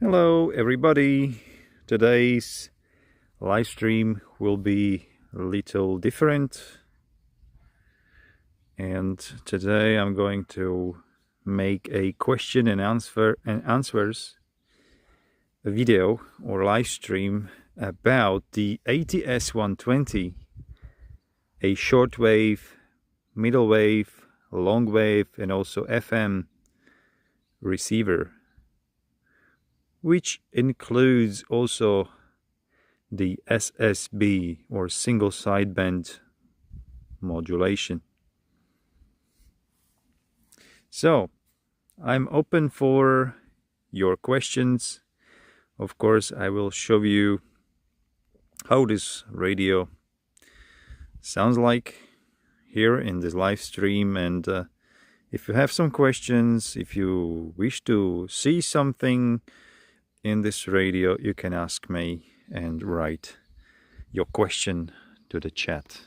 Hello everybody, today's live stream will be a little different, and today I'm going to make a question and answers video or live stream about the ATS-120, a shortwave, middle wave, long wave and also FM receiver, which includes also the SSB or single sideband modulation. So I'm open for your questions. Of course, I will show you how this radio sounds like here in this live stream, and if you have some questions, if you wish to see something in this radio, you can ask me and write your question to the chat.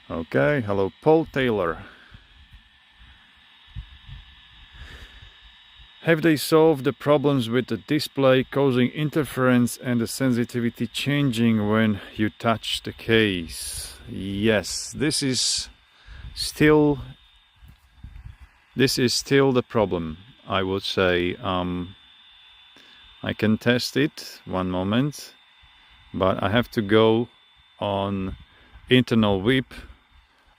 Okay, hello Paul Taylor. Have they solved the problems with the display causing interference and the sensitivity changing when you touch the case? Yes, this is still the problem, I would say. I can test it, one moment, but I have to go on internal whip.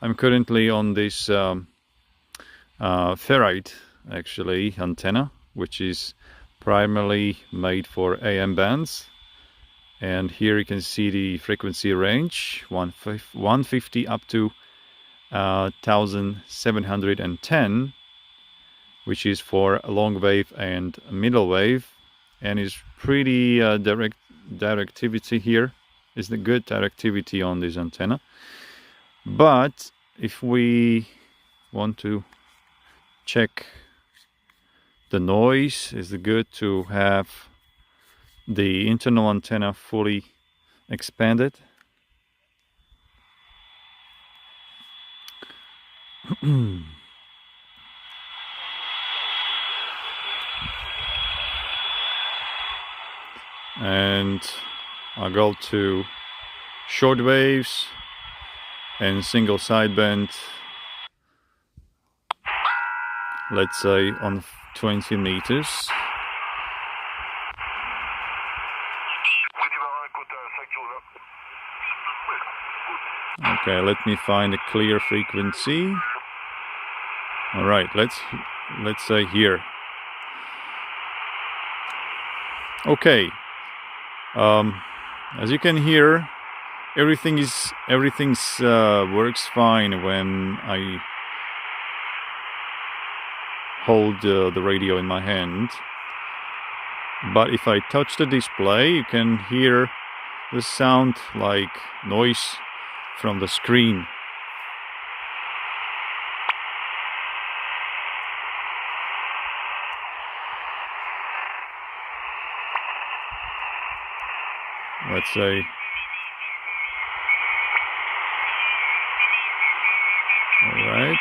I'm currently on this ferrite actually antenna, which is primarily made for AM bands, and here you can see the frequency range 150 up to 1710, which is for long wave and middle wave, and is pretty directivity here. Is the good directivity on this antenna. But if we want to check the noise, is it good to have the internal antenna fully expanded. And I'll go to short waves and single sideband, let's say on 20 meters. Okay, let me find a clear frequency. All right, let's say here. Okay, as you can hear, everything's works fine when I hold the radio in my hand. But if I touch the display, you can hear the sound like noise from the screen. Let's say all right.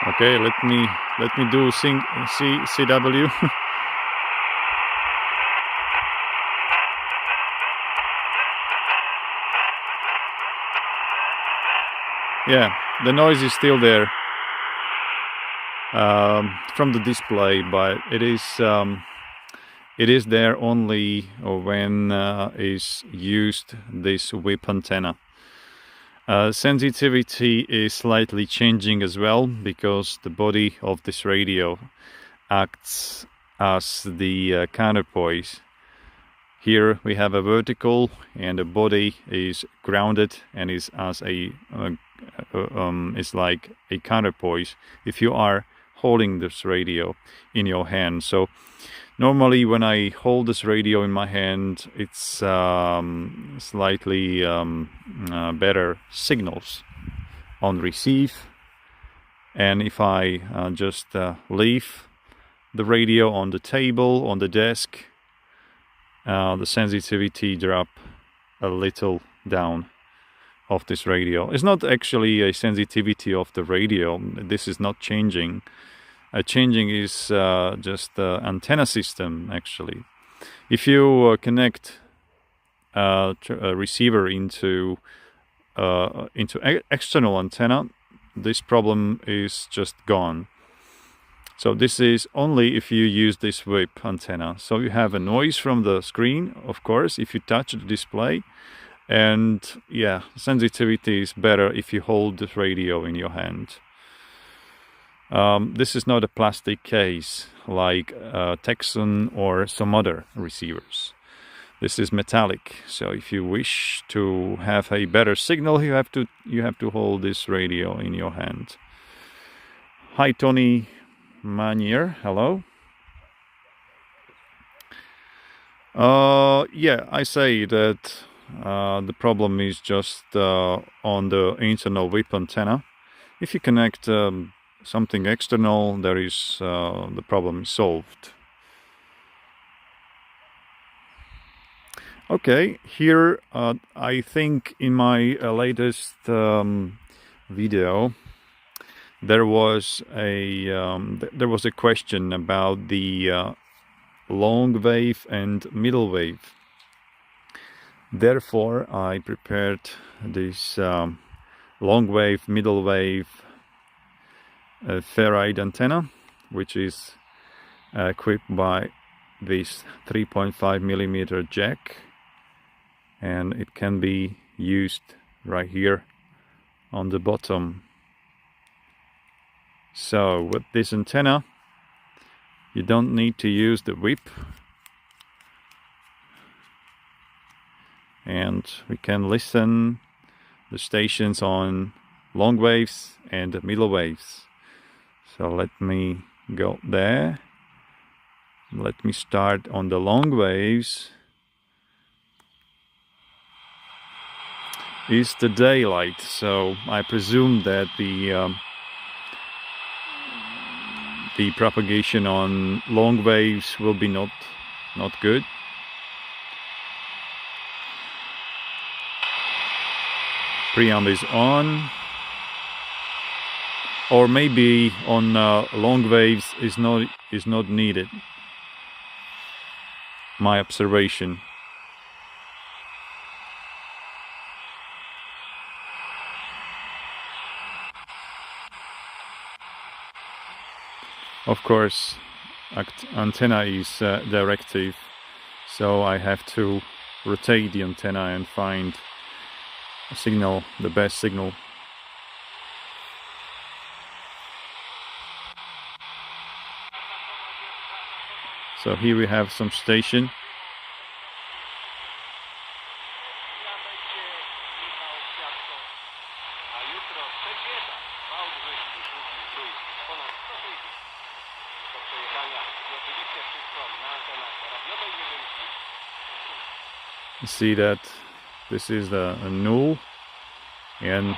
Okay, let me do CW. Yeah, the noise is still there from the display, but it is there only when is used this whip antenna. Sensitivity is slightly changing as well, because the body of this radio acts as the counterpoise. Here we have a vertical, and the body is grounded and is as a is like a counterpoise if you are holding this radio in your hand. So normally when I hold this radio in my hand, it's slightly better signals on receive. And if I just leave the radio on the table, on the desk, the sensitivity drop a little down of this radio. It's not actually a sensitivity of the radio. This is not changing. Changing is just the antenna system, actually. If you connect a receiver into external antenna, this problem is just gone. So this is only if you use this whip antenna. So you have a noise from the screen, of course, if you touch the display. And yeah, sensitivity is better if you hold the radio in your hand. This is not a plastic case like Texan or some other receivers. This is metallic. So if you wish to have a better signal, you have to hold this radio in your hand. Hi, Tony Manier. Hello. Yeah, I say that the problem is just on the internal whip antenna. If you connect something external, there is the problem is solved. Okay, here I think in my latest video there was a question about the long wave and middle wave. Therefore, I prepared this long wave, middle wave ferrite antenna, which is equipped by this 3.5 millimeter jack, and it can be used right here on the bottom. So with this antenna, you don't need to use the whip, and we can listen the stations on long waves and middle waves. So let me go there. Let me start on the long waves. It's the daylight, so I presume that the propagation on long waves will be not good. Preamp is on, or maybe on long waves is not needed. My observation. Of course, antenna is directive, so I have to rotate the antenna and find a signal, the best signal. So here we have some station. You see that this is a null, and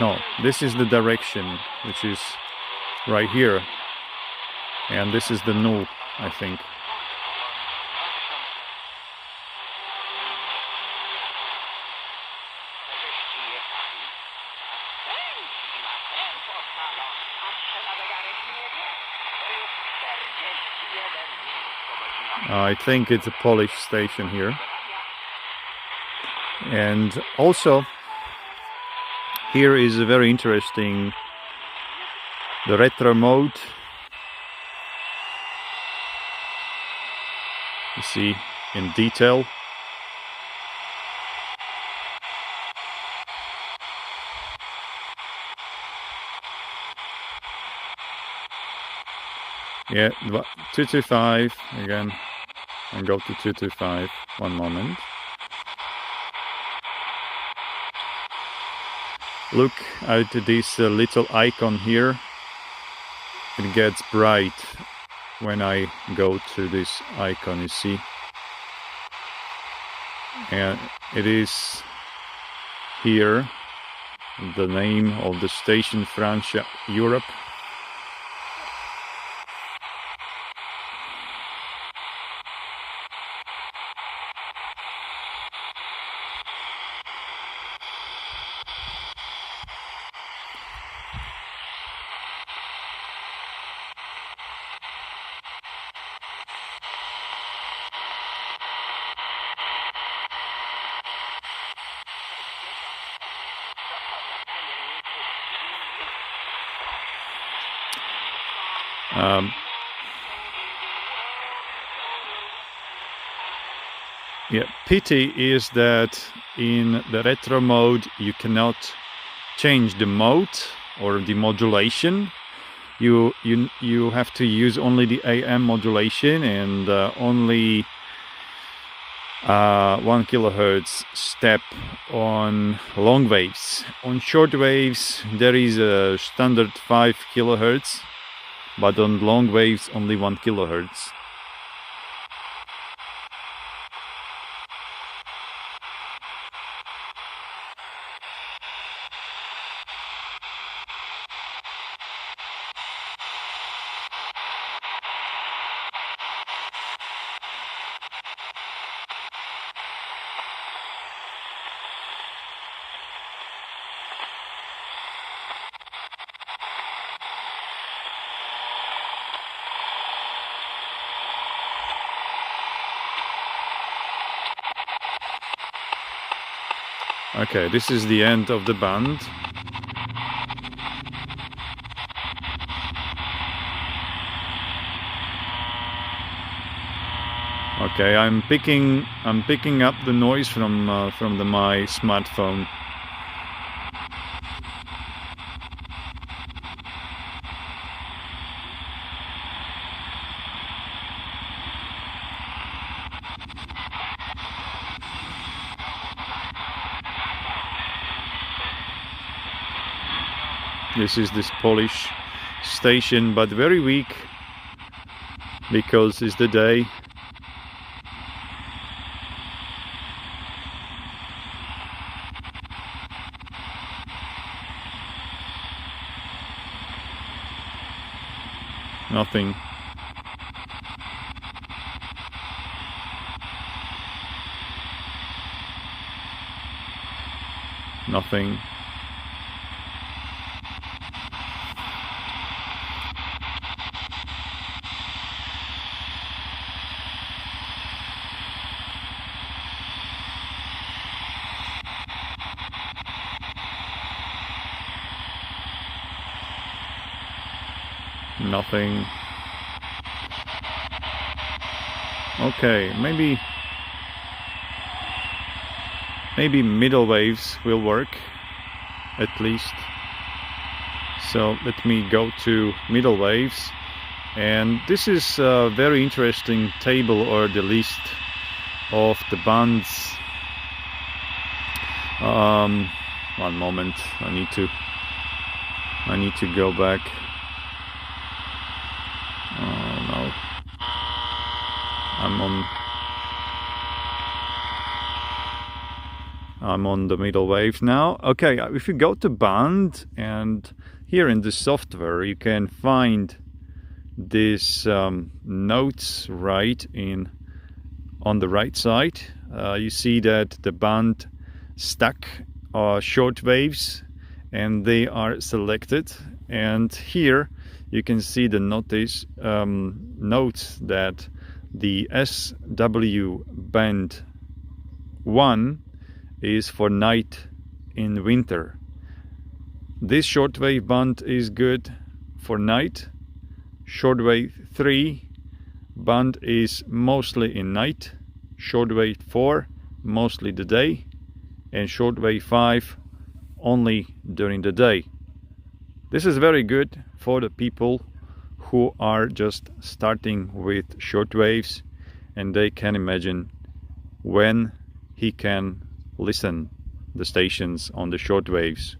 no, this is the direction, which is right here, and this is the null, I think. I think it's a Polish station here. And also here is a very interesting, the retro mode. You see in detail. Yeah, 225 again, and go to 225. One moment. Look at this little icon here. It gets bright when I go to this icon, you see. And it is here the name of the station, France Europe. Yeah, pity is that in the retro mode you cannot change the mode or the modulation. You have to use only the AM modulation and only 1 kilohertz step on long waves. On short waves there is a standard 5 kilohertz, but on long waves only 1 kilohertz. Okay, this is the end of the band. Okay, I'm picking up the noise from my smartphone. This is this Polish station, but very weak because it's the day. Nothing. Nothing. Nothing. Okay, maybe middle waves will work at least. So let me go to middle waves, and this is a very interesting table or the list of the bands. One moment, I need to go back. Oh no, I'm on the middle wave now. Okay, if you go to band, and here in the software you can find these notes right on the right side. You see that the band stack are short waves and they are selected, and here you can see the notes that the SW band 1 is for night in winter. This shortwave band is good for night. Shortwave 3 band is mostly in night. Shortwave 4 mostly the day, and shortwave 5 only during the day. This is very good for the people who are just starting with shortwaves, and they can imagine when he can listen the stations on the shortwaves.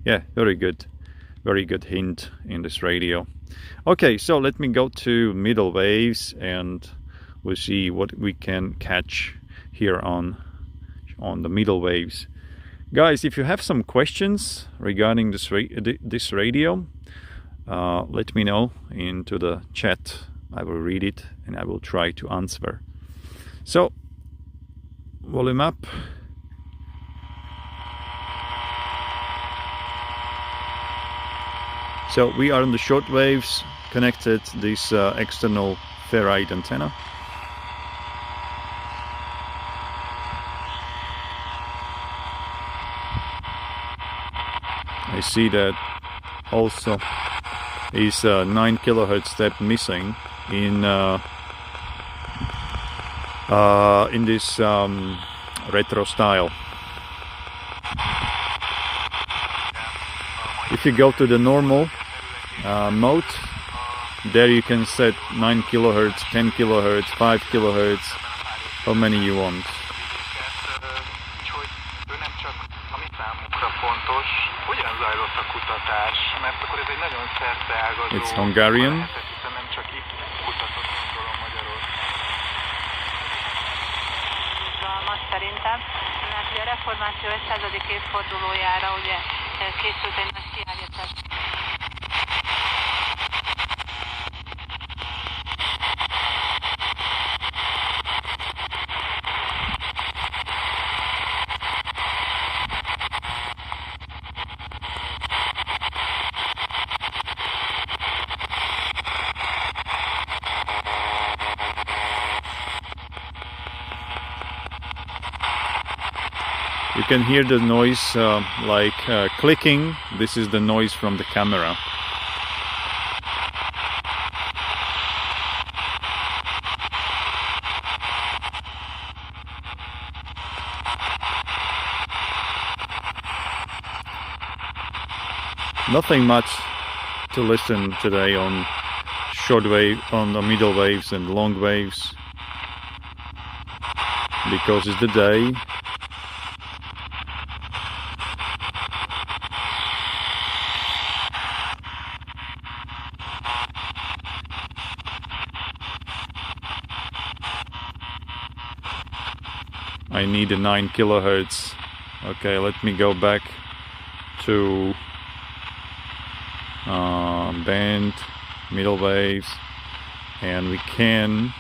yeah, very good hint in this radio. Okay, so let me go to middle waves and we'll see what we can catch here on the middle waves. Guys, if you have some questions regarding this radio, let me know into the chat. I will read it and I will try to answer. So, volume up. So we are on the short waves, connected this external ferrite antenna. I see that also is 9 kilohertz step missing in this retro style. If you go to the normal mode, there you can set 9 kilohertz, 10 kilohertz, 5 kilohertz, how many you want. It's Hungarian. Szerintem, mert ugye a reformáció 500. évfordulójára ugye készült egy nagy kiállítás. You can hear the noise clicking. This is the noise from the camera. Nothing much to listen today on short wave, on the middle waves and long waves, because it's the day. I need a 9 kilohertz. Okay, let me go back to band, middle waves, and we can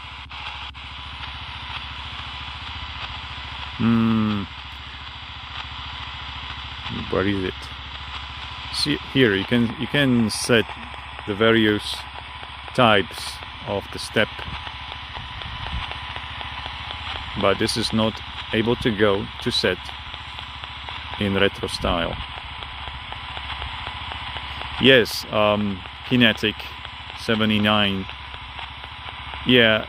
where is it? See here, you can set the various types of the step, but this is not able to go to set in retro style. Yes, Kinetic 79. Yeah,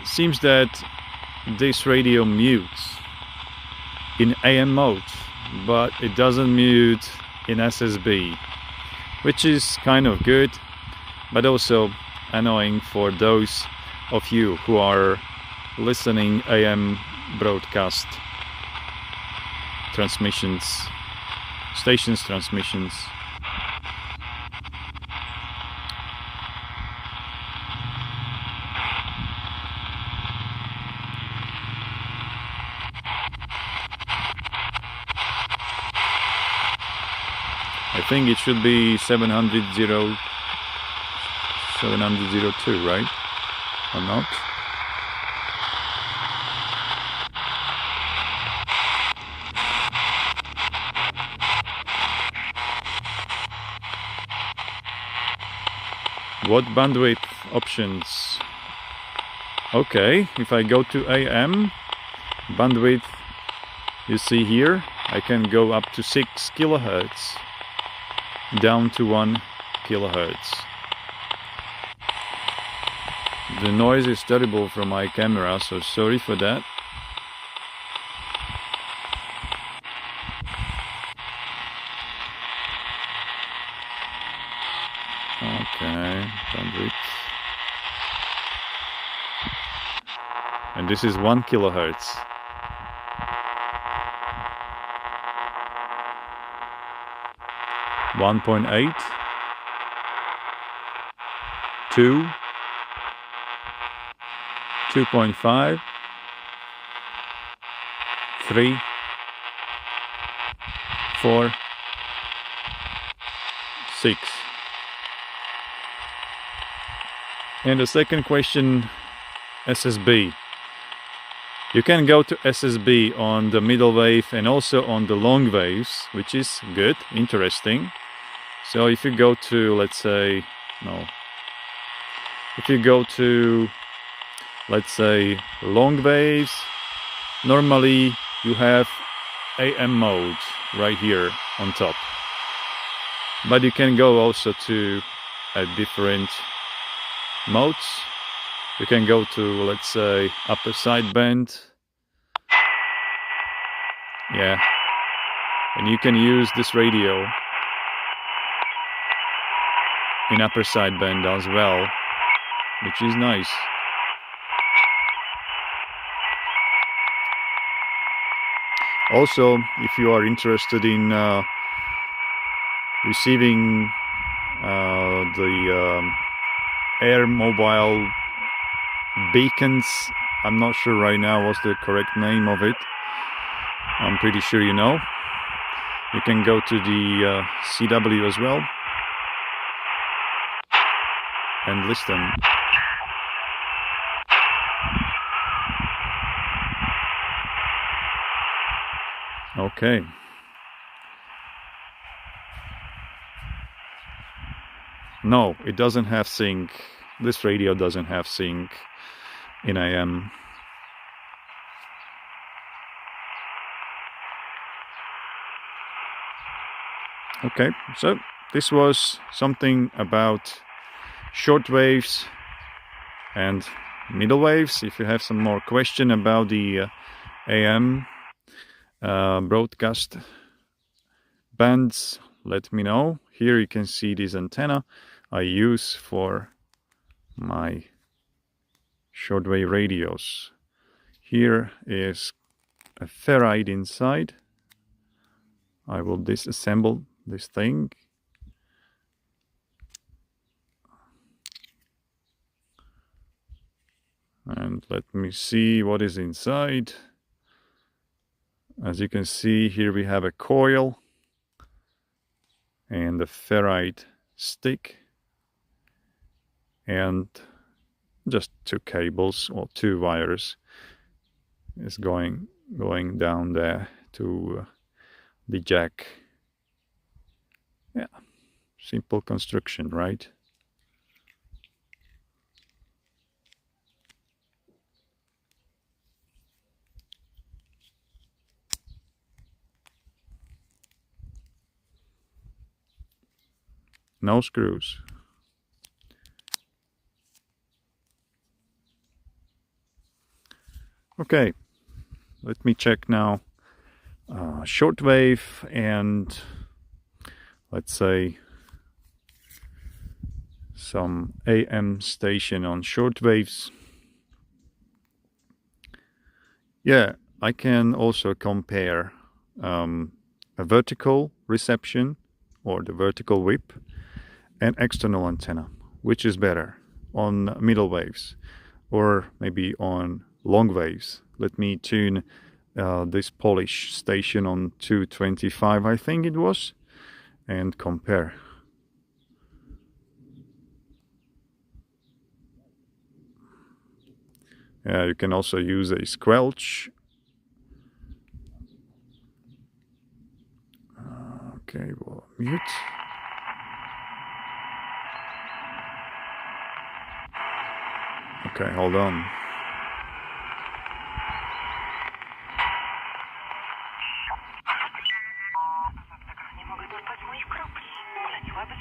seems that this radio mutes in AM mode, but it doesn't mute in SSB, which is kind of good, but also annoying for those of you who are listening AM broadcast transmissions, stations transmissions. I think it should be 702, right? Or not? What bandwidth options? Okay, if I go to AM, bandwidth, you see here, I can go up to 6 kilohertz, down to 1 kilohertz. The noise is terrible from my camera, so sorry for that. Okay, bandwidth. And this is 1 kilohertz. 1.8, 2, 2.5, 3, 4, 6. And the second question, SSB. You can go to SSB on the middle wave and also on the long waves, which is good, interesting. So if you go to, let's say, if you go to, let's say, long waves, normally you have AM mode right here on top. But you can go also to a different modes. You can go to, let's say, upper sideband. Yeah. And you can use this radio in upper sideband as well, which is nice. Also, if you are interested in receiving the air mobile beacons, I'm not sure right now what's the correct name of it. I'm pretty sure you know. You can go to the CW as well and list them. Okay. No, it doesn't have sync. This radio doesn't have sync in AM. Okay, so this was something about short waves and middle waves. If you have some more question about the AM broadcast bands, let me know. Here you can see this antenna I use for my shortwave radios. Here is a ferrite inside. I will disassemble this thing. And let me see what is inside. As you can see, here we have a coil and a ferrite stick and just two cables or two wires is going down there to the jack. Yeah, simple construction, right? No screws. Okay, let me check now shortwave and let's say some AM station on shortwaves. Yeah, I can also compare a vertical reception or the vertical whip and external antenna, which is better on middle waves or maybe on long waves. Let me tune this Polish station on 225, I think it was, and compare. You can also use a squelch. Okay, well, mute. Okay, hold on.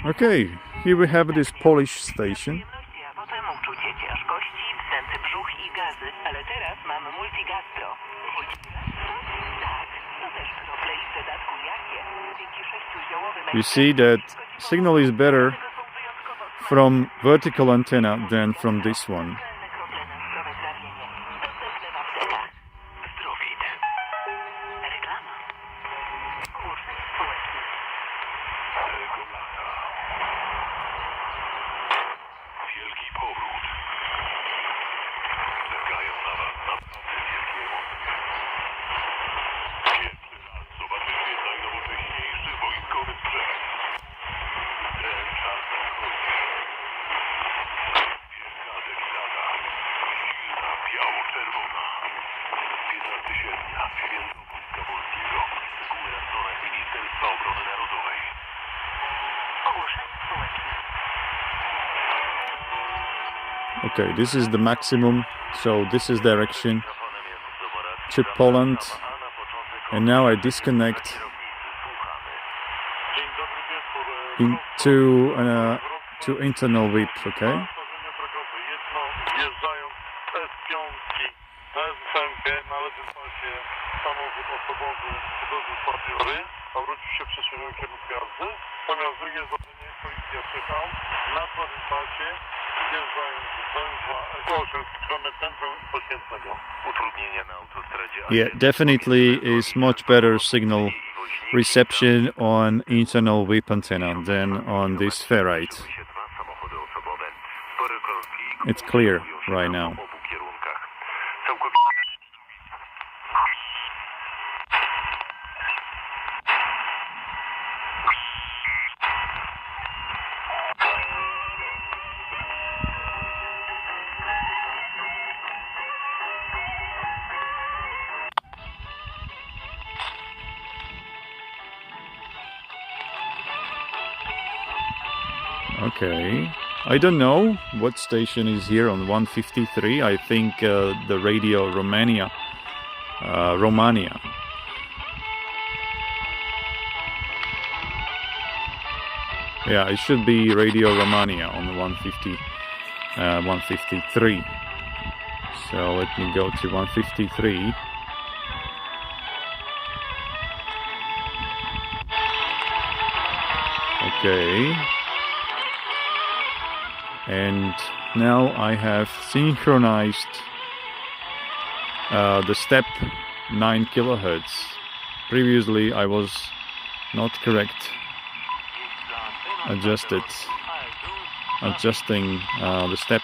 Okay, here we have this Polish station. You see that signal is better from vertical antenna than from this one. Okay, this is the maximum, so this is direction to Poland, and now I disconnect into to internal whip, okay? Yeah, definitely is much better signal reception on internal whip antenna than on this ferrite. It's clear right now. Okay, I don't know what station is here on 153. I think the radio Romania. Yeah, it should be Radio Romania on 153. So let me go to 153. Okay. And now I have synchronized the step 9 kilohertz. Previously I was not correct adjusting the step.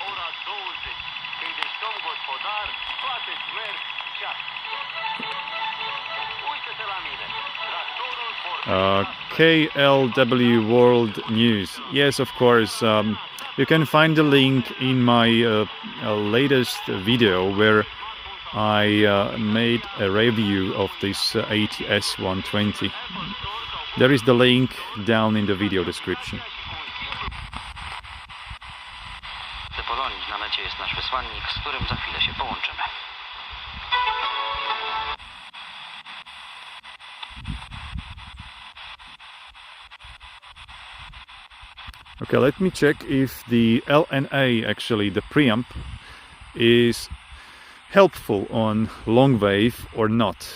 KLW World News. Yes, of course. You can find the link in my latest video where I made a review of this ATS-120. There is the link down in the video description. W Polonii na mecie jest nasz wysłannik, z którym za chwilę się połączymy. Okay, let me check if the LNA, actually the preamp, is helpful on long wave or not.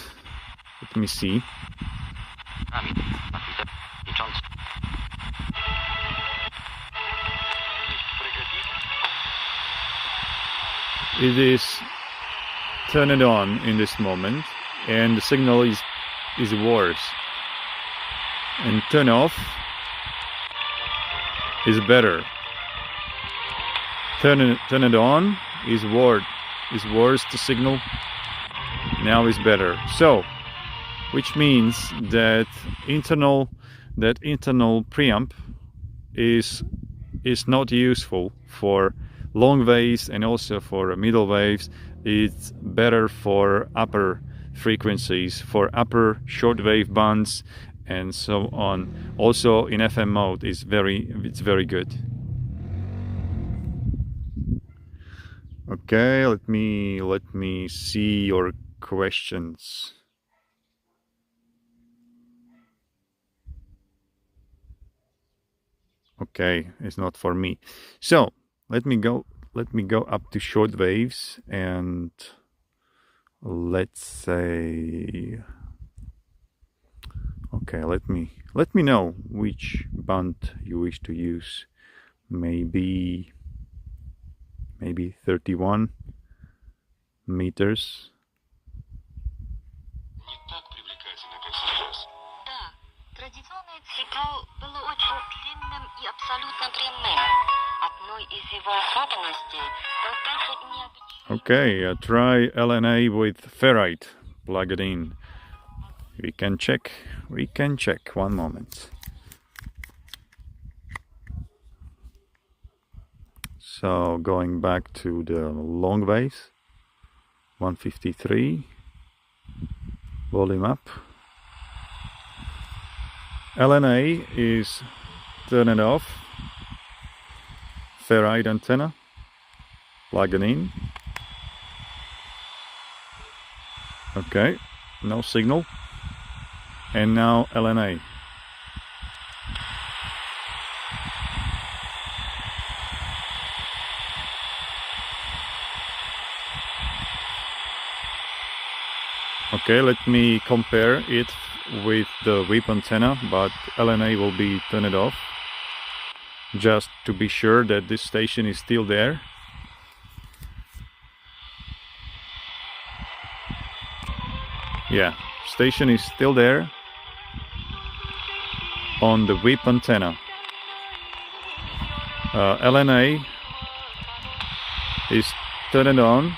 Let me see. It is turned on in this moment, and the signal is worse. And turn off is better. Turn it on is worse. The signal now is better. So, which means that internal preamp is not useful for long waves and also for middle waves. It's better for upper frequencies, for upper shortwave bands, and so on. Also in FM mode it's very good. Okay, let me see your questions. Okay, it's not for me. So let me go up to short waves, and let's say, okay, let me know which band you wish to use. Maybe 31 meters. Традиционное цикл было очень длинным и абсолютно прямым. Одной из его особенностей был также необычайный. Okay, try LNA with ferrite. Plug it in. We can check. One moment. So going back to the long waves, 153, volume up. LNA is turned off. Ferrite antenna, plugging in. Okay, no signal. And now LNA. Okay, let me compare it with the whip antenna, but LNA will be turned off, just to be sure that this station is still there. Yeah, station is still there on the whip antenna. LNA is turned on,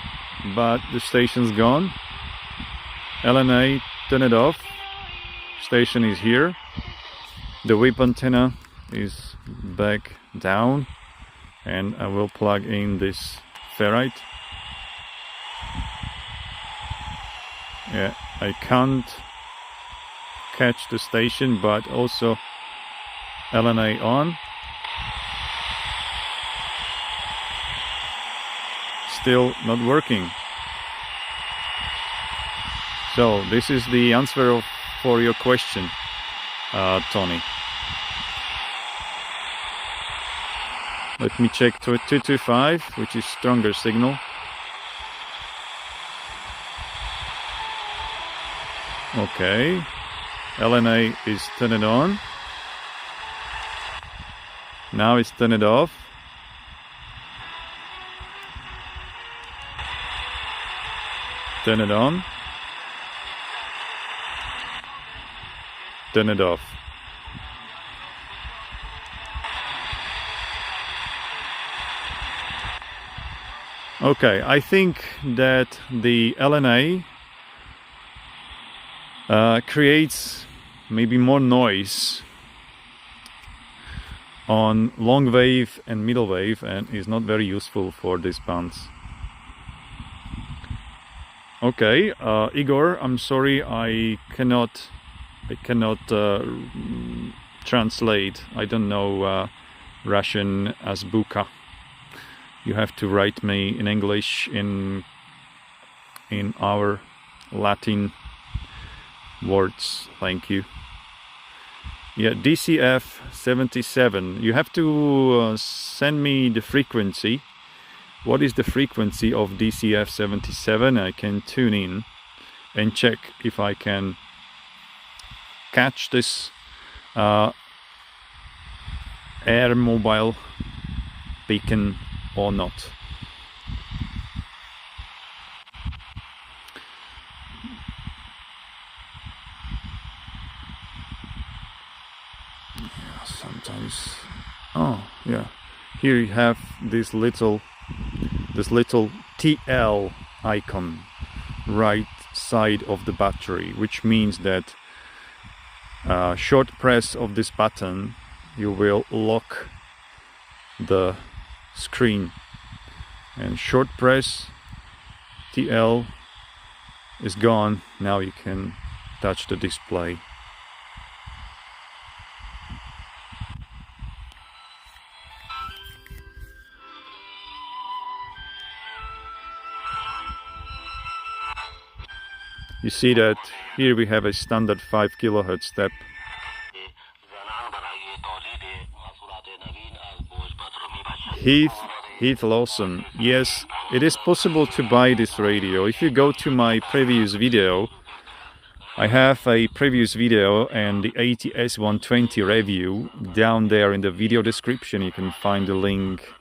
but the station's gone. LNA, turn it off. Station is here. The whip antenna is back down, and I will plug in this ferrite. Yeah, I can't catch the station, but also LNA on. Still not working. So this is the answer for your question, Tony. Let me check to 225, which is stronger signal. Okay, LNA is turned on. Now it's turned off. Turn it on. Turn it off. Okay, I think that the LNA creates maybe more noise on long wave and middle wave, and is not very useful for these bands. Okay, Igor, I'm sorry, I cannot translate. I don't know Russian azbuka. You have to write me in English in our Latin words. Thank you. Yeah, DCF-77. You have to send me the frequency. What is the frequency of DCF-77? I can tune in and check if I can catch this air mobile beacon or not. Yeah, sometimes. Oh yeah, here you have this little TL icon right side of the battery, which means that short press of this button, you will lock the screen, and short press, TL is gone. Now you can touch the display. You see that here we have a standard 5 kHz step. Heath Lawson, yes, it is possible to buy this radio. If you go to my previous video, I have a previous video and the ATS-120 review. Down there in the video description you can find the link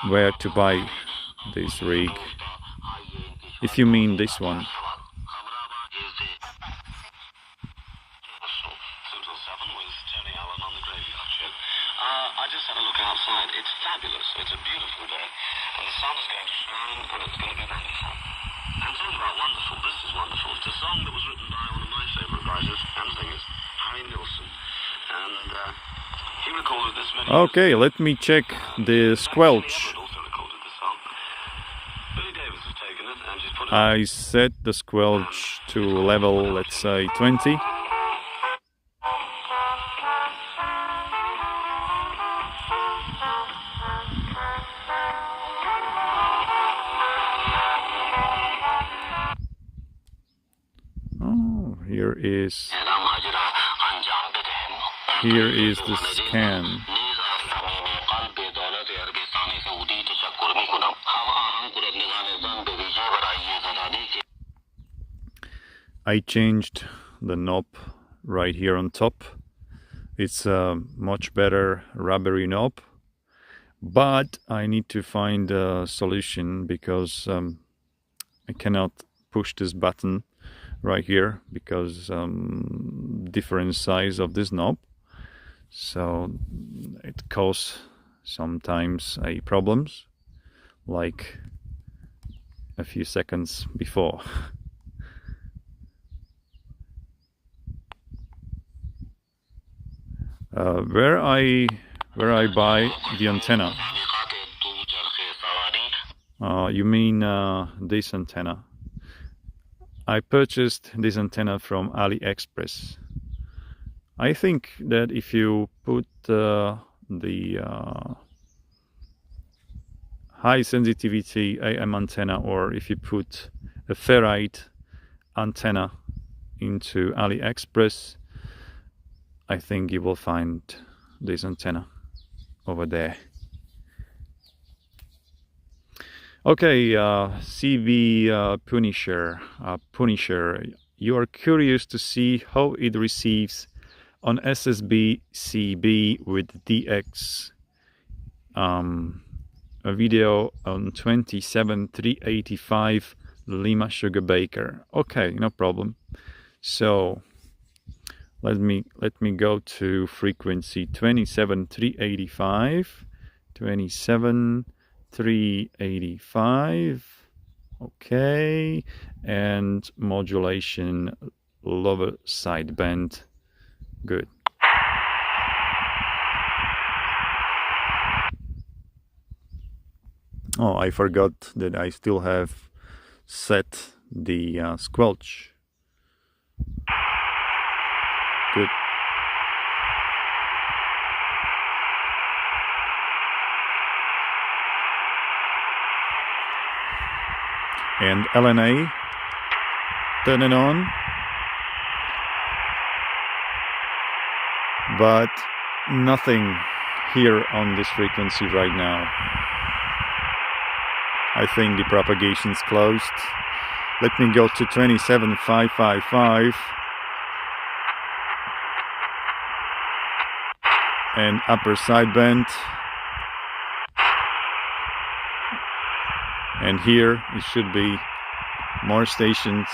where to buy this rig, if you mean this one. I just had a look outside. It's fabulous. It's a beautiful day, and the sun is going to shine, and it's going to be magnificent. And talking about wonderful, this is wonderful. It's a song that was written by one of my favourite writers and singers, Harry Nilsson, and he recorded this many years Okay, let me check the squelch. also recorded the song. Billy Davis has taken it, and she's put it. I set the squelch to level, let's say 20. Yes. Here is the scan. I changed the knob right here on top. It's a much better rubbery knob, but I need to find a solution because I cannot push this button right here because different size of this knob, so it causes sometimes problems like a few seconds before. Where I buy the antenna? You mean this antenna? I purchased this antenna from AliExpress. I think that if you put the high sensitivity AM antenna, or if you put a ferrite antenna into AliExpress, I think you will find this antenna over there. Okay, CV Punisher, you are curious to see how it receives on SSB CB with DX. A video on 27385 Lima Sugar Baker. Okay, no problem. So let me go to frequency 27385. 27385. Okay, and modulation lower sideband. Good. Oh, I forgot that I still have set the squelch. Good. And LNA, turn it on. But nothing here on this frequency right now. I think the propagation's closed. Let me go to 27555 and upper sideband. And here it should be more stations.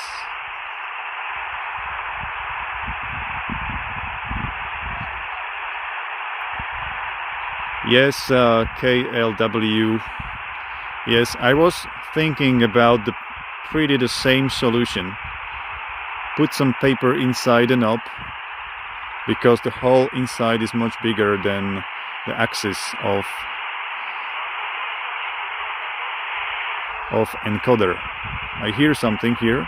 Yes, KLW. Yes, I was thinking about the same solution. Put some paper inside the knob, because the hole inside is much bigger than the axis of encoder. I hear something here.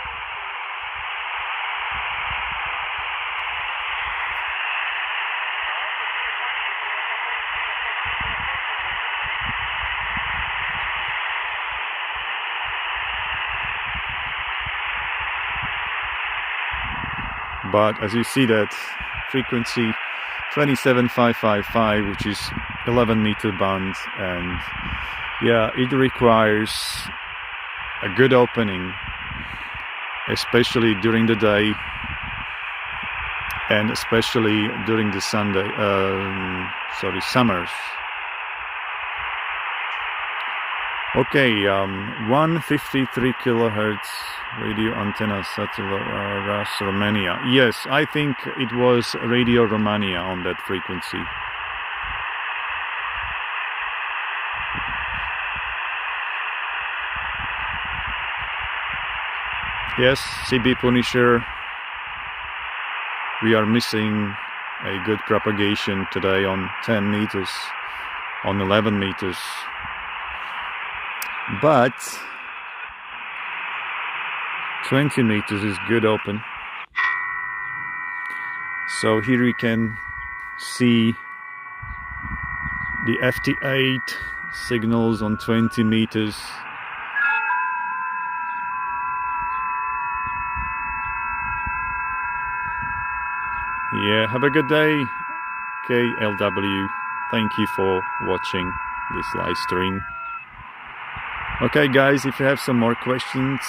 But as you see, that frequency 27555, which is 11-meter band, and yeah, it requires a good opening, especially during the day and especially during the summers. Okay, 153 kilohertz radio antenna satellite Romania. Yes, I think it was Radio Romania on that frequency. Yes, CB Punisher, we are missing a good propagation today on 10 meters, on 11 meters. But 20 meters is good open. So here we can see the FT8 signals on 20 meters. Yeah, have a good day, KLW. Thank you for watching this live stream. Okay guys, if you have some more questions,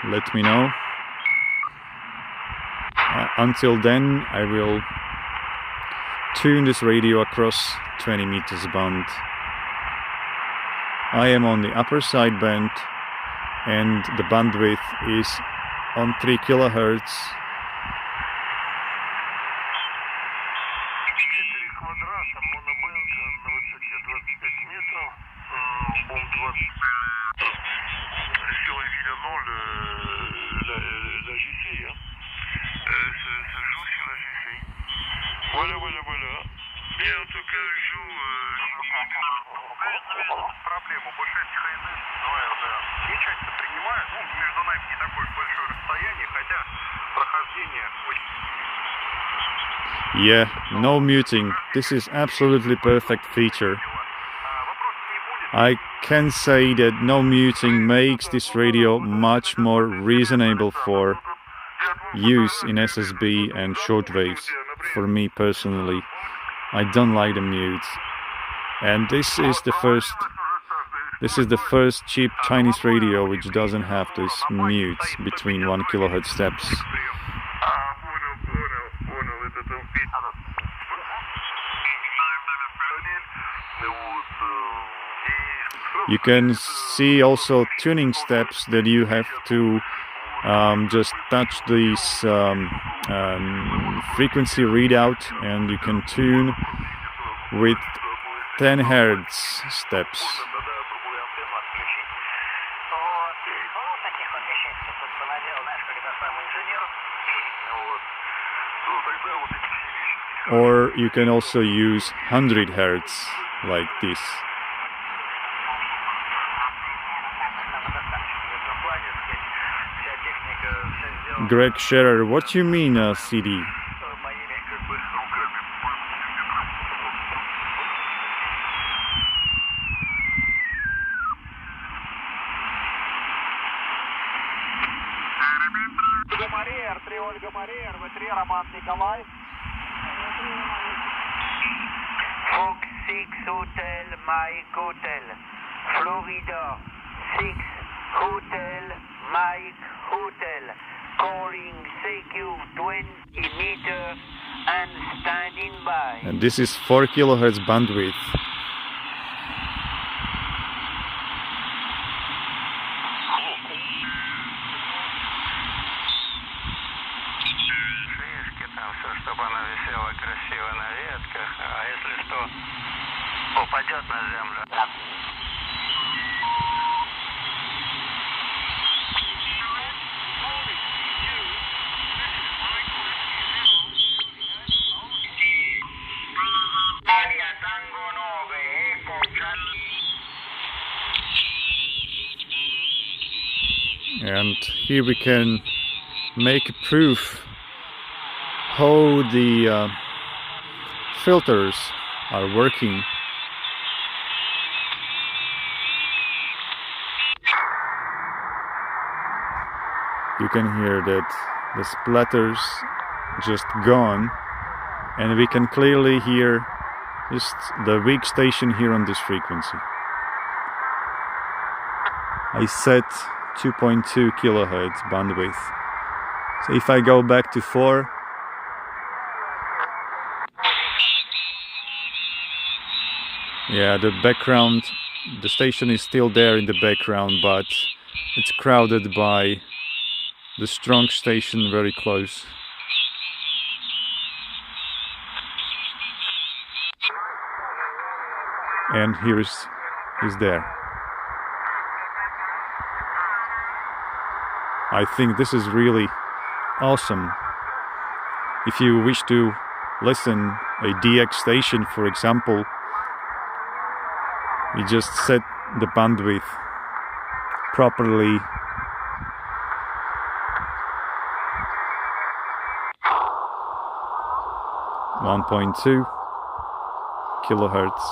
let me know. Until then, I will tune this radio across 20 meters band. I am on the upper sideband and the bandwidth is on 3 kilohertz. Yeah, no muting. This is absolutely perfect feature. I can say that no muting makes this radio much more reasonable for use in SSB and shortwaves. For me personally, I don't like the mutes. And this is the first cheap Chinese radio which doesn't have these mutes between 1 kilohertz steps. You can see also tuning steps that you have to just touch this frequency readout, and you can tune with 10 Hertz steps. Or you can also use 100 Hertz like this. Greg Scherer, what do you mean CD? Fox 6 Hotel, Mike Hotel, Florida 6 Hotel, Mike Hotel, calling CQ 20 meters and standing by. And this is 4 kilohertz bandwidth. Чтобы она висела красиво на ветках, а если что, упадет на землю. And here we can make a proof how the filters are working. You can hear that the splatters just gone, and we can clearly hear just the weak station here on this frequency. I set 2.2 kilohertz bandwidth. So if I go back to 4, yeah, the background, the station is still there in the background, but it's crowded by the strong station very close. And he's there. I think this is really awesome. If you wish to listen a DX station, for example, you just set the bandwidth properly. .2 kilohertz.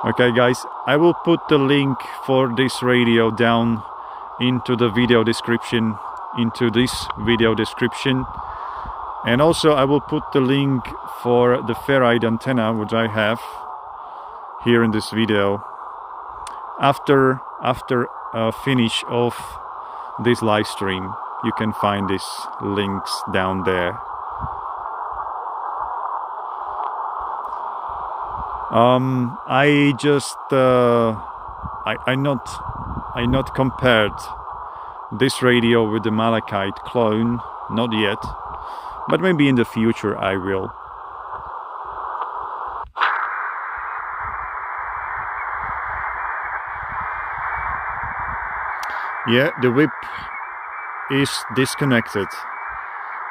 Okay guys, I will put the link for this radio down into the video description, into this video description. And also I will put the link for the ferrite antenna which I have here in this video after finish of this live stream. You can find these links down there. I just I not compared this radio with the Malachite clone, not yet, but maybe in the future I will. Yeah, the whip is disconnected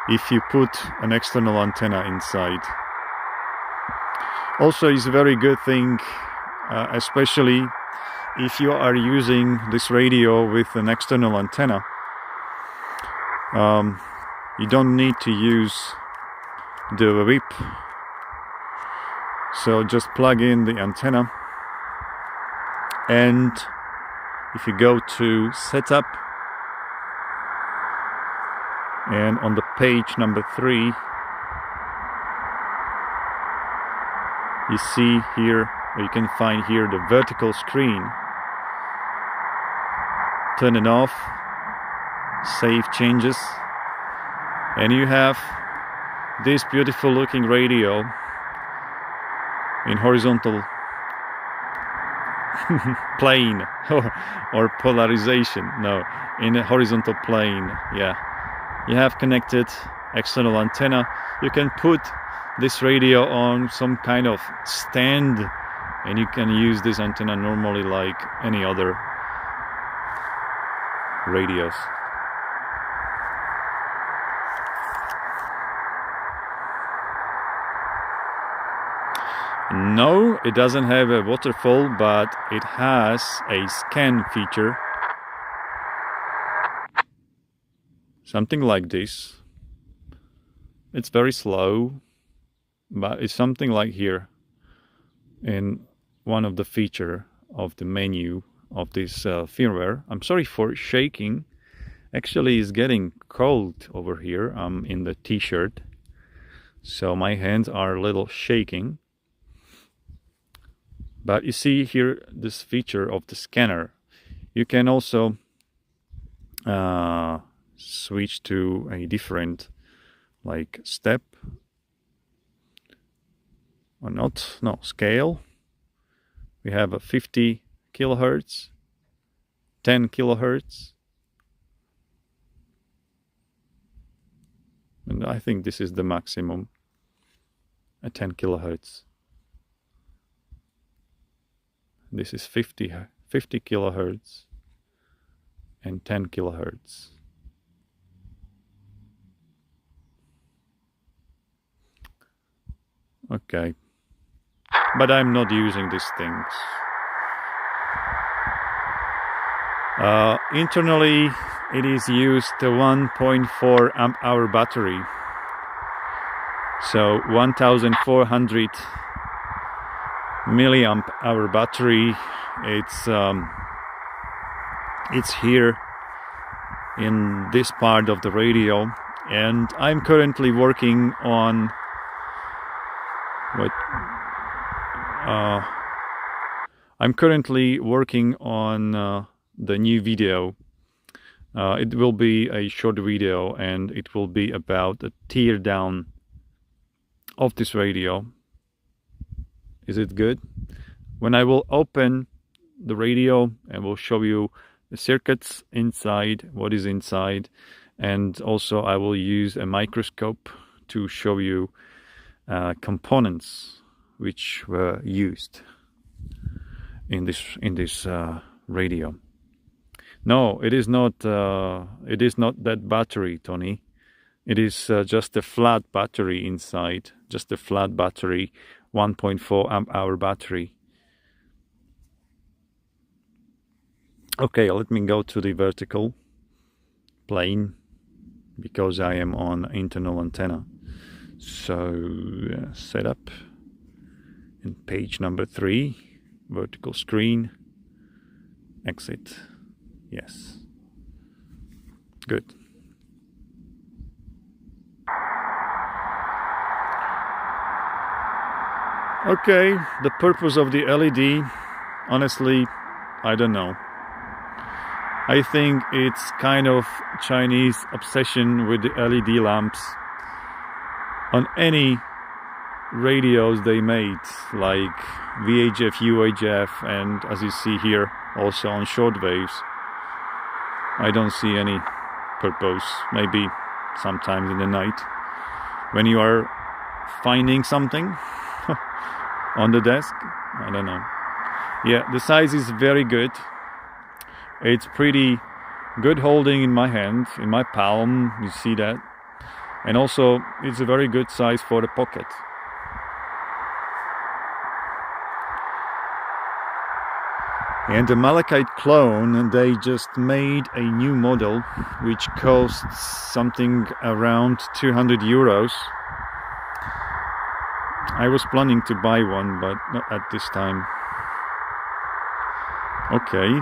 if you put an external antenna inside. Also, it's a very good thing, especially if you are using this radio with an external antenna. You don't need to use the whip, so just plug in the antenna, and if you go to setup and on the page number 3, you see here, or you can find here, the vertical screen. Turn it off, save changes, and you have this beautiful looking radio in horizontal plane or polarization. No, in a horizontal plane. Yeah, you have connected external antenna. You can put this radio on some kind of stand, and you can use this antenna normally like any other radios. No, it doesn't have a waterfall, but it has a scan feature. Something like this. It's very slow, but it's something like here in one of the feature of the menu of this firmware. I'm sorry for shaking. Actually, it's getting cold over here. I'm in the t-shirt, so my hands are a little shaking. But you see here this feature of the scanner. You can also switch to a different like step or not, no, scale. We have a 50 kilohertz, 10 kilohertz, and I think this is the maximum at 10 kilohertz. This is 50 kilohertz and 10 kilohertz. Okay, but I'm not using these things. Internally, it is used a 1.4 amp hour battery, so 1400 milliamp hour battery. It's here in this part of the radio, and I'm currently working on the new video. It will be a short video, and it will be about a tear down of this radio. Is it good? When I will open the radio and will show you the circuits inside, what is inside, and also I will use a microscope to show you components which were used in this radio. No, it is not. It is not that battery, Tony. It is just a flat battery inside. Just a flat battery, 1.4 amp hour battery. Okay, let me go to the vertical plane because I am on internal antenna. So setup in page number 3, vertical screen, exit, yes. good. Okay, the purpose of the LED, honestly, I don't know. I think it's kind of Chinese obsession with the LED lamps on any radios they made, like VHF, UHF, and as you see here, also on shortwaves. I don't see any purpose. Maybe sometimes in the night when you are finding something on the desk. I don't know. Yeah, the size is very good. It's pretty good holding in my hand, in my palm, you see that. And also it's a very good size for the pocket. And the Malachite clone, they just made a new model which costs something around 200 euros. I was planning to buy one, but not at this time. Okay.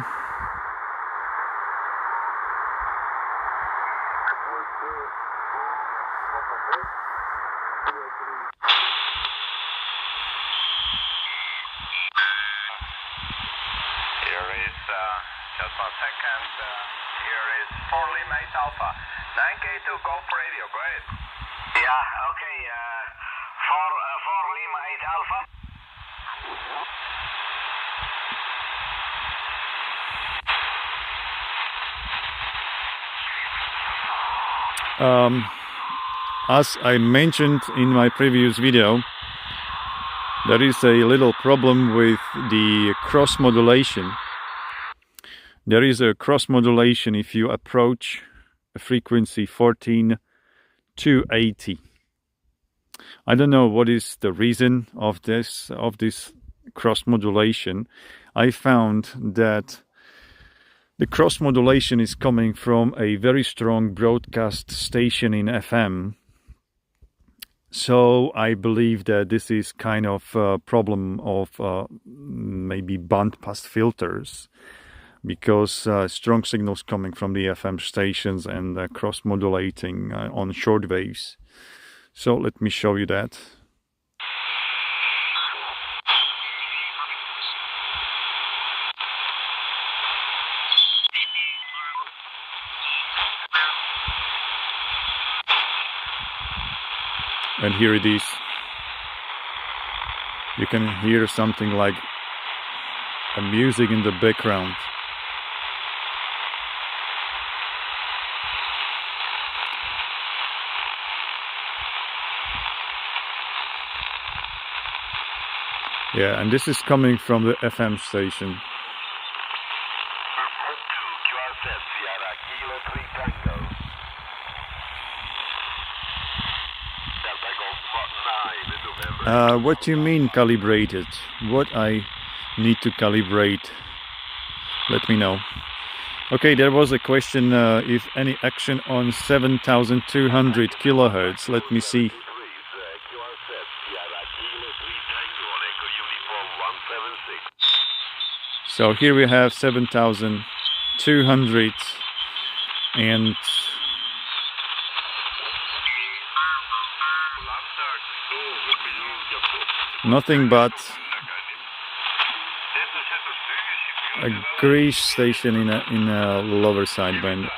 Just 1 second. Here is 4 Lima 8 Alpha. 9K2 Golf Radio, go ahead. Yeah, okay. 4 Lima 8 Alpha. As I mentioned in my previous video, there is a little problem with the cross modulation. There is a cross modulation if you approach a frequency 14 to 80. I don't know what is the reason of this cross modulation. I found that the cross modulation is coming from a very strong broadcast station in FM. So I believe that this is kind of a problem of maybe bandpass filters, because strong signals coming from the FM stations and cross modulating on short waves. So let me show you that. And here it is. You can hear something like a music in the background. Yeah, and this is coming from the FM station. What do you mean calibrated? What I need to calibrate? Let me know. Okay, there was a question if any action on 7200 kilohertz. Let me see. So here we have 7200 and nothing but a grease station in a lower sideband.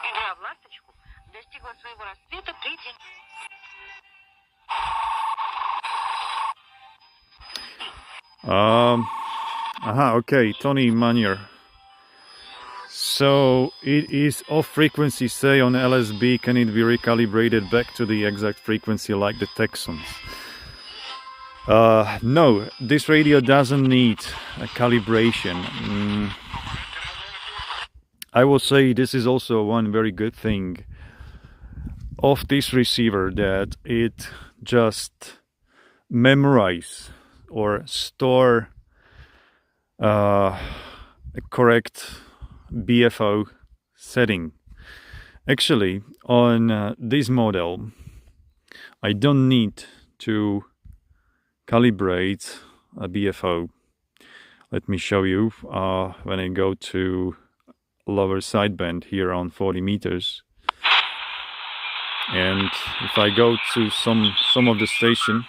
Игра в ласточку достигла своего расцвета при Okay, Tony Manier. So it is off frequency, say on LSB, can it be recalibrated back to the exact frequency like the Texans? No, this radio doesn't need a calibration. I will say this is also one very good thing of this receiver, that it just memorize or store a correct BFO setting. Actually, on this model, I don't need to calibrate a BFO. Let me show you when I go to lower sideband here on 40 meters. And if I go to some of the station,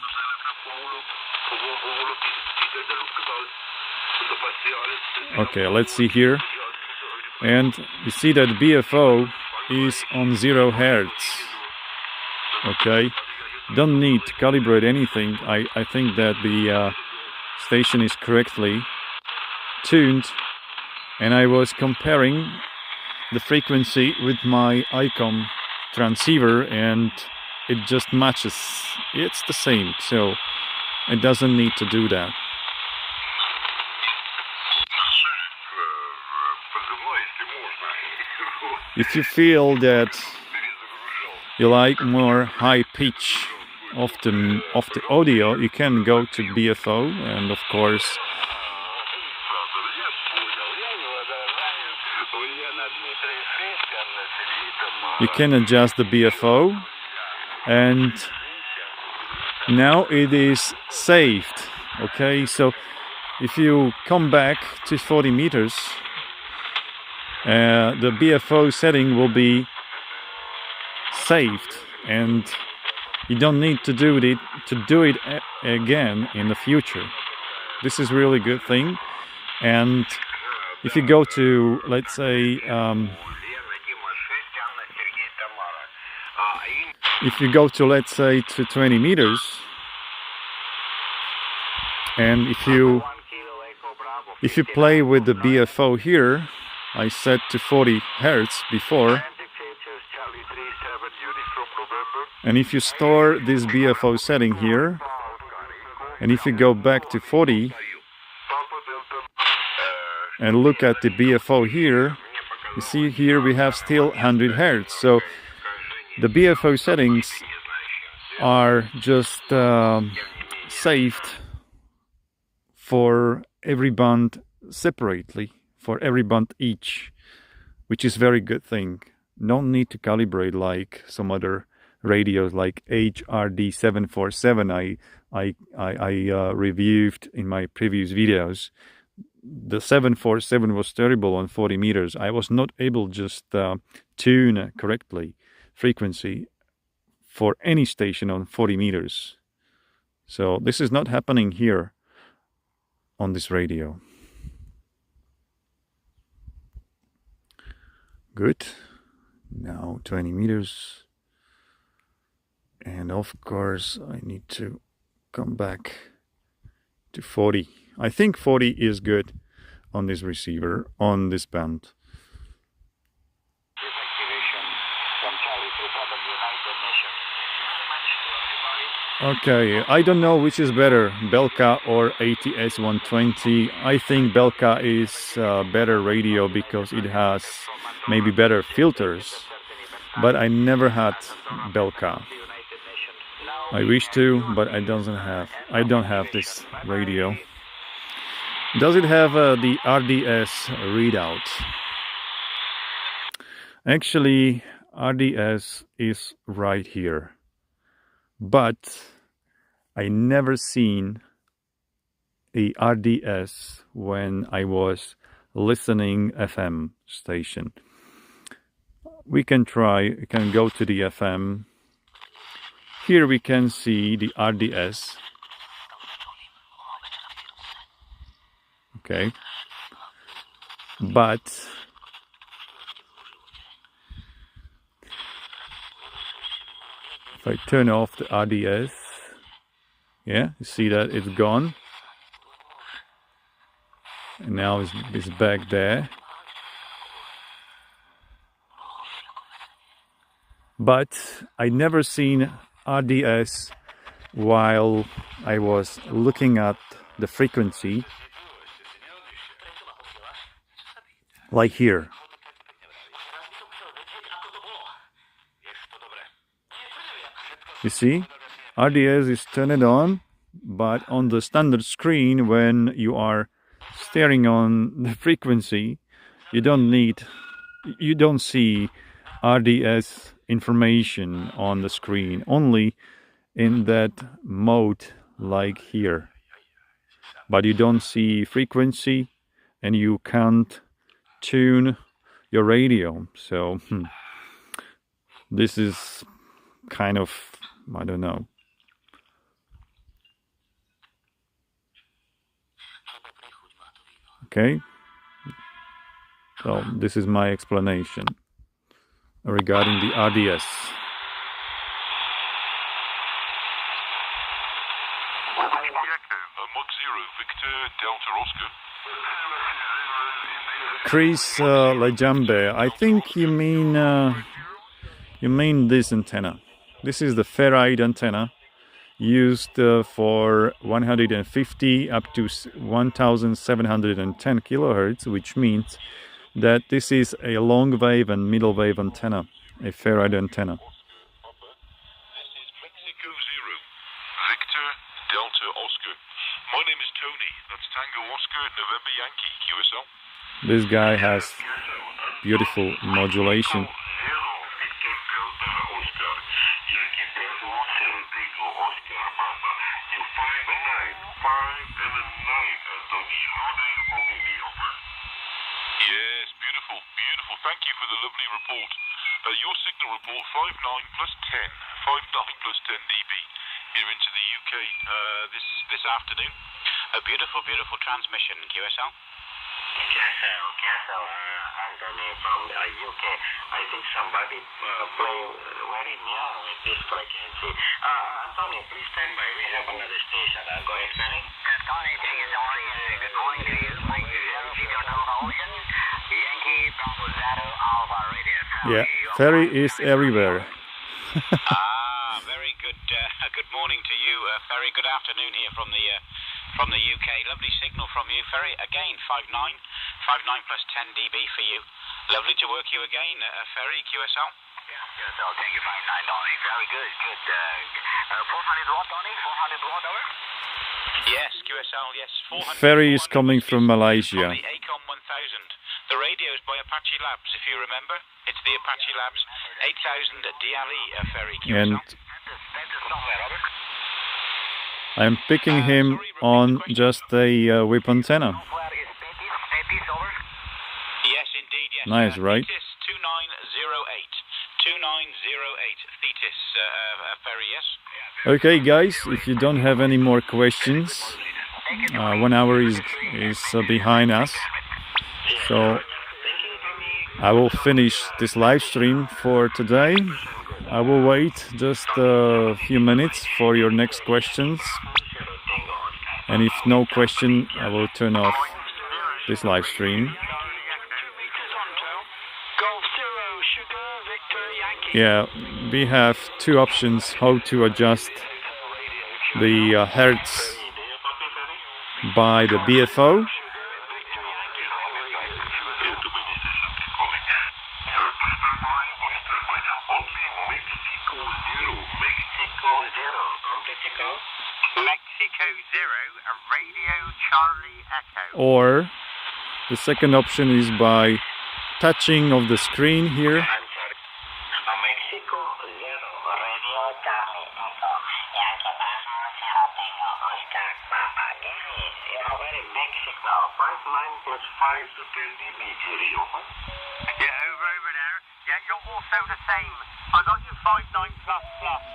okay, let's see here, and you see that BFO is on 0 Hertz. Okay, don't need to calibrate anything. I think that the station is correctly tuned, and I was comparing the frequency with my ICOM transceiver, and it just matches. It's the same, so it doesn't need to do that. If you feel that you like more high pitch of the audio, you can go to BFO, and of course you can adjust the BFO, and now it is saved. Okay, so if you come back to 40 meters, the BFO setting will be saved, and you don't need to do it again in the future. This is really good thing. And if you go to, let's say, to 20 meters, and if you play with the BFO here, I set to 40 Hertz before, and if you store this BFO setting here, and if you go back to 40 and look at the BFO here, you see here we have still 100 Hertz. So the BFO settings are just saved for every band separately, for every band each, which is very good thing. No need to calibrate like some other radios like HRD747 I reviewed in my previous videos. The 747 was terrible on 40 meters. I was not able just tune correctly frequency for any station on 40 meters. So this is not happening here on this radio. Good. Now 20 meters. And of course I need to come back to 40. I think 40 is good on this receiver, on this band. Okay, I don't know which is better, Belka or ATS-120. I think Belka is a better radio because it has maybe better filters, but I never had Belka. I wish to, but I don't have this radio. Does it have the RDS readout? Actually, RDS is right here, but I never seen a RDS when I was listening FM station. We can try, we can go to the FM. Here we can see the RDS. Okay. But if I turn off the RDS, yeah, you see that it's gone. And now it's back there. But I never seen RDS while I was looking at the frequency, like here. You see, RDS is turned on, but on the standard screen, when you are staring on the frequency, you don't see RDS information on the screen, only in that mode like here. But you don't see frequency and you can't tune your radio. So this is kind of, I don't know. Okay, so this is my explanation regarding the RDS. Chris Lejambe, I think you mean this antenna. This is the ferrite antenna used for 150 up to 1710 kilohertz, which means that this is a long wave and middle wave antenna, a ferrite antenna. This is Mexico Zero, Victor Delta Oscar. My name is Tony. That's Tango Oscar, November Yankee, QSL. This guy has beautiful modulation. Yes, beautiful, beautiful. Thank you for the lovely report. Your signal report 59 plus 10, 59 plus 10 dB here into the UK this afternoon. A beautiful, beautiful transmission, QSL. QSL, Anthony from the UK. I think somebody play very near with this frequency. Anthony, please stand by. We have another station. Go ahead, Ferry. Tony, thank you so much. Good morning to you. Thank you. Victor Delta Ocean, Yankee Bravo Zero Alpha Radio. Yeah, ferry is everywhere. Very good. Good morning to you, Ferry. Good afternoon here from the UK. Lovely signal from you, Ferry. Again, 59 plus 10 dB for you. Lovely to work you again, Ferry, QSL. Yeah, QSL. Thank you, 59, Tony. Very good. Good. 400 watt, Tony. 400 watt over. Yes, QSL. Yes. 400. Ferry is coming from Malaysia. The ACOM 1000. The radio is by Apache Labs, if you remember. It's the Apache Labs 8000 DLE, Ferry, QSL. And I'm picking him on just a whip antenna. Yes, indeed, yes. Nice, right? Thetis 2908. 2908 Thetis, Ferry, yes. Okay, guys, if you don't have any more questions, 1 hour is behind us. So I will finish this live stream for today. I will wait just a few minutes for your next questions. And if no question, I will turn off this live stream. Yeah, we have two options how to adjust the hertz by the BFO. Mexico Zero, a Radio Charlie Echo. Or the second option is by touching of the screen here.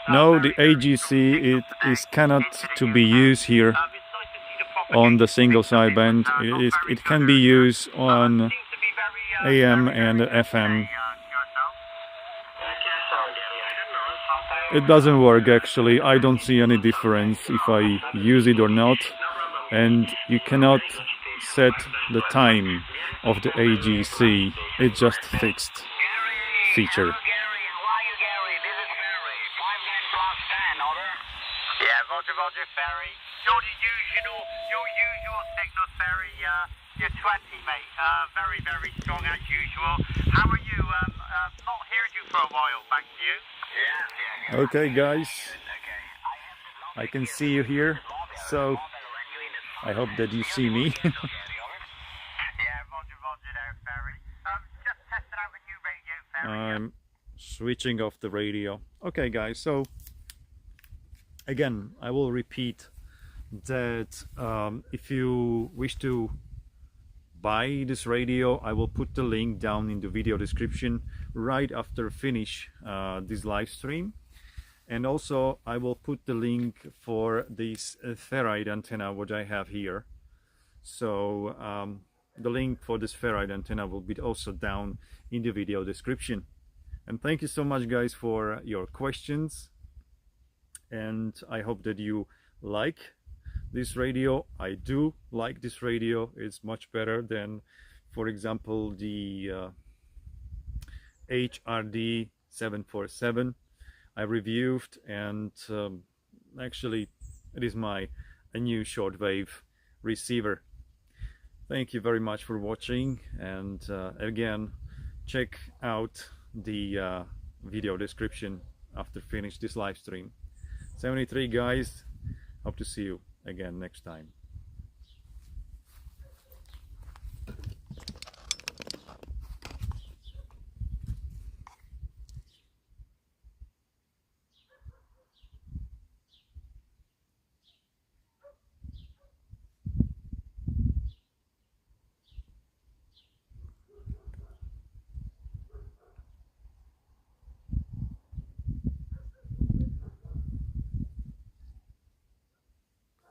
No, the AGC it cannot to be used here on the single sideband. It can be used on AM and FM. It doesn't work actually. I don't see any difference if I use it or not. And you cannot set the time of the AGC. It's just fixed feature. Roger, Ferry. Your usual signal, Ferry. You're 20, mate. Very, very strong as usual. How are you? not heard you for a while, thank you. Yeah. Okay, guys, I can see you here, so I hope that you see me. Yeah, roger there, Ferry. Just testing out a new radio, Ferry. I'm switching off the radio. Okay, guys, so again, I will repeat that if you wish to buy this radio, I will put the link down in the video description right after finish this live stream. And also I will put the link for this ferrite antenna what I have here. So the link for this ferrite antenna will be also down in the video description. And thank you so much, guys, for your questions, and I hope that you like this radio. I do like this radio. It's much better than, for example, the HRD 747 I reviewed, and actually it is a new shortwave receiver. Thank you very much for watching, and again, check out the video description after finish this live stream. 73 guys, hope to see you again next time.